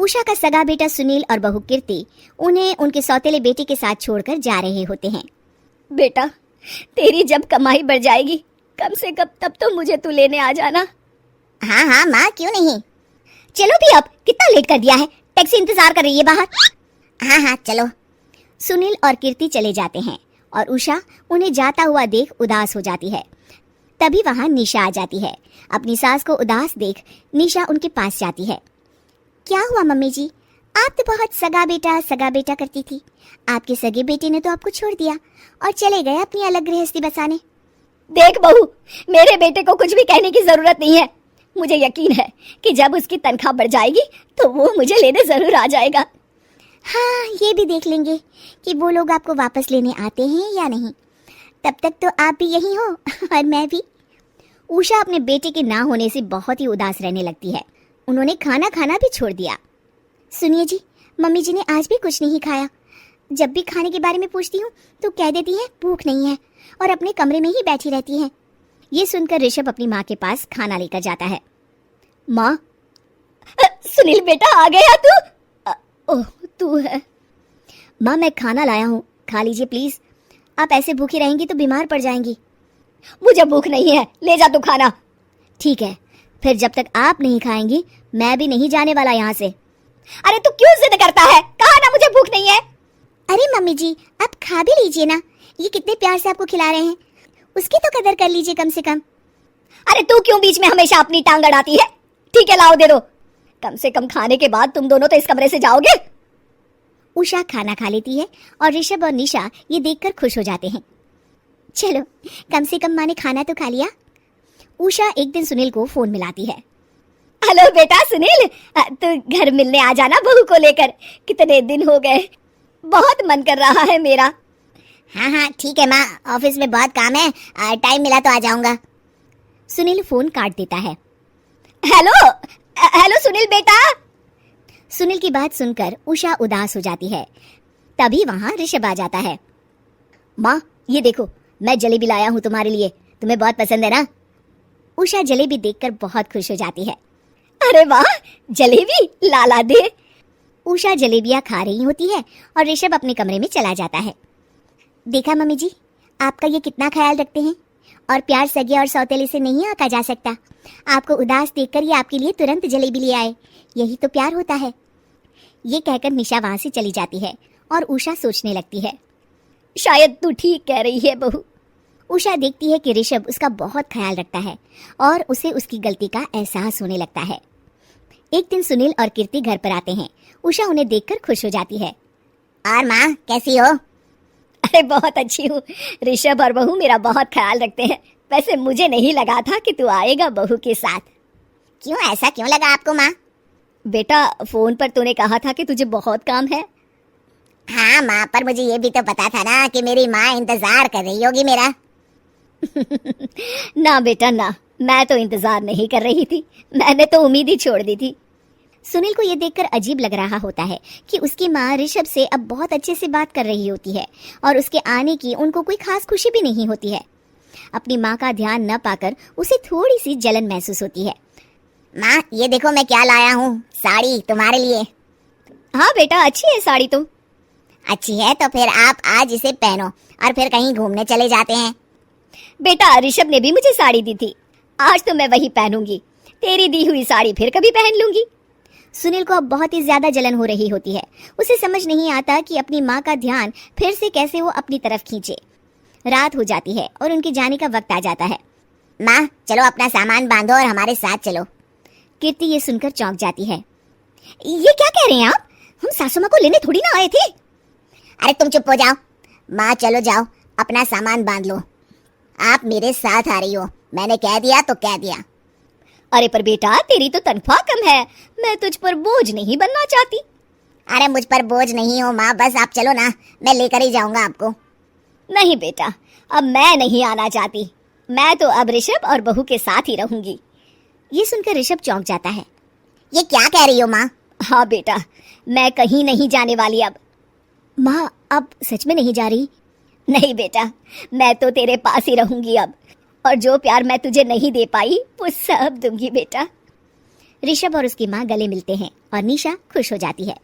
उषा का सगा बेटा सुनील और बहू कीर्ति उन्हें उनके सौतेले बेटे के साथ छोड़कर जा रहे होते हैं। बेटा, तेरी जब कमाई बढ़ जाएगी कम से कम तब तो मुझे तू लेने आ जाना। हाँ हाँ माँ, क्यों नहीं। चलो भी, अब कितना लेट कर दिया है, टैक्सी इंतजार कर रही है बाहर। हाँ हाँ चलो। सुनील और कीर्ति चले जाते हैं और उषा उन्हें जाता हुआ देख उदास हो जाती है। तभी वहां निशा आ जाती है। अपनी सास को उदास देख निशा उनके पास जाती है। क्या हुआ मम्मी जी, आप तो बहुत सगा बेटा करती थी। आपके सगे बेटे ने तो आपको छोड़ दिया और चले गए अपनी अलग गृहस्थी बसाने। देख बहू, मेरे बेटे को कुछ भी कहने की जरूरत नहीं है। मुझे यकीन है कि जब उसकी तनख्वाह बढ़ जाएगी तो वो मुझे लेने जरूर आ जाएगा। हाँ, ये भी देख लेंगे कि वो लोग आपको वापस लेने आते हैं या नहीं। तब तक तो आप भी यही हो और मैं भी। उषा अपने बेटे के ना होने से बहुत ही उदास रहने लगती है। उन्होंने खाना खाना भी छोड़ दिया। सुनिए जी, मम्मी जी ने आज भी कुछ नहीं खाया। जब भी खाने के बारे में पूछती हूँ तो कह देती है भूख नहीं है और अपने कमरे में ही बैठी रहती है। ये सुनकर ऋषभ अपनी माँ के पास खाना लेकर जाता है। माँ, सुनील बेटा आ गया तू? ओह, तू है। माँ, मैं खाना लाया हूँ, खा लीजिए प्लीज। आप ऐसे भूखी रहेंगी तो बीमार पड़ जाएंगी। मुझे भूख नहीं है, ले जा तू खाना। ठीक है, फिर जब तक आप नहीं खाएंगी मैं भी नहीं जाने वाला यहाँ से। अरे तू क्यों जिद करता है? कहा ना मुझे भूख नहीं है। अरे मम्मी जी, आप खा भी लीजिए ना, ये कितने प्यार से आपको खिला रहे हैं, उसकी तो कदर कर लीजिए कम से कम। अरे तू क्यों बीच में हमेशा अपनी टांग अड़ाती है? ठीक है, लाओ दे दो। कम से कम खाने के बाद तुम दोनों तो इस कमरे से जाओगे। उषा खाना खा लेती है और ऋषभ और निशा ये देखकर खुश हो जाते हैं। चलो, कम से कम माँ ने खाना तो खा लिया। उषा एक दिन सुनील को फोन मिलाती है। हेलो बेटा सुनील, तू घर मिलने आ जाना बहू को लेकर। कितने दिन हो गए, बहुत मन कर रहा है मेरा। हाँ हाँ ठीक है माँ, ऑफिस में बहुत काम है, टाइम मिला तो आ जाऊंगा। सुनील फोन काट देता है। हेलो हेलो सुनील बेटा। सुनील की बात सुनकर उषा उदास हो जाती है। तभी वहां ऋषभ आ जाता है। माँ, ये देखो, मैं जलेबी लाया हूँ तुम्हारे लिए, तुम्हें बहुत पसंद है ना? उषा जलेबी देखकर बहुत खुश हो जाती है। अरे वाह, जलेबी लाला दे। उषा जलेबियां खा रही होती है और ऋषभ अपने कमरे में चला जाता है। देखा मम्मी जी, आपका ये कितना ख्याल रखते हैं, और प्यार सगे और सौतेले से नहीं आका जा सकता। आपको उदास देखकर ये आपके लिए तुरंत जलेबी ले आए, यही तो प्यार होता है। ये कहकर निशा वहां से चली जाती है और उषा सोचने लगती है, शायद तू ठीक कह रही है बहू। उषा देखती है कि ऋषभ उसका बहुत ख्याल रखता है और उसे उसकी गलती का एहसास होने लगता है। एक दिन सुनील और कीर्ति घर पर आते हैं। उषा उन्हें देखकर खुश हो जाती है। और माँ, कैसी हो? अरे बहुत अच्छी हूँ। ऋषभ और बहू मेरा बहुत ख्याल रखते हैं। वैसे मुझे नहीं लगा था कि तू आएगा बहू के साथ। क्यों, ऐसा क्यों लगा आपको माँ? बेटा, फोन पर तूने कहा था कि तुझे बहुत काम है। हाँ माँ, पर मुझे ये भी तो पता था ना कि मेरी माँ इंतजार कर रही होगी मेरा। ना बेटा ना, मैं तो इंतजार नहीं कर रही थी, मैंने तो उम्मीद ही छोड़ दी थी। सुनील को यह देखकर अजीब लग रहा होता है कि उसकी माँ ऋषभ से अब बहुत अच्छे से बात कर रही होती है और उसके आने की उनको कोई खास खुशी भी नहीं होती है। अपनी माँ का ध्यान न पाकर उसे थोड़ी सी जलन महसूस होती है। माँ, ये देखो मैं क्या लाया हूँ, साड़ी तुम्हारे लिए। हाँ बेटा, अच्छी है साड़ी तो। अच्छी है तो फिर आप आज इसे पहनो और फिर कहीं घूमने चले जाते हैं। बेटा, ऋषभ ने भी मुझे साड़ी दी थी, आज तो मैं वही पहनूंगी। तेरी दी हुई साड़ी फिर कभी पहन लूंगी। सुनील को अब बहुत ही ज्यादा जलन हो रही होती है। उसे समझ नहीं आता कि अपनी माँ का ध्यान फिर से कैसे वो अपनी तरफ खींचे। रात हो जाती है और उनके जाने का वक्त आ जाता है। माँ, चलो अपना सामान बांधो और हमारे साथ चलो। कीर्ति ये सुनकर चौंक जाती है। ये क्या कह रहे हैं आप? हम सासू माँ को लेने थोड़ी ना आए थे। अरे तुम चुप हो जाओ। माँ, चलो जाओ, अपना सामान बांध लो। आप मेरे साथ आ रही हो, मैंने कह दिया तो कह दिया। अरे पर बेटा, तेरी तो तनख्वाह कम है, मैं तुझ पर बोझ नहीं बनना चाहती। अरे मुझ पर बोझ नहीं हो माँ, बस आप चलो ना, मैं लेकर ही जाऊंगा आपको। नहीं बेटा, अब मैं नहीं आना चाहती, मैं तो अब ऋषभ और बहू के साथ ही रहूंगी। ये सुनकर ऋषभ चौंक जाता है। ये क्या कह रही हो माँ? हाँ बेटा, मैं कहीं नहीं जाने वाली अब। माँ, अब सच में नहीं जा रही? नहीं बेटा, मैं तो तेरे पास ही रहूंगी अब, और जो प्यार मैं तुझे नहीं दे पाई वो सब दूंगी बेटा। ऋषभ और उसकी माँ गले मिलते हैं और निशा खुश हो जाती है।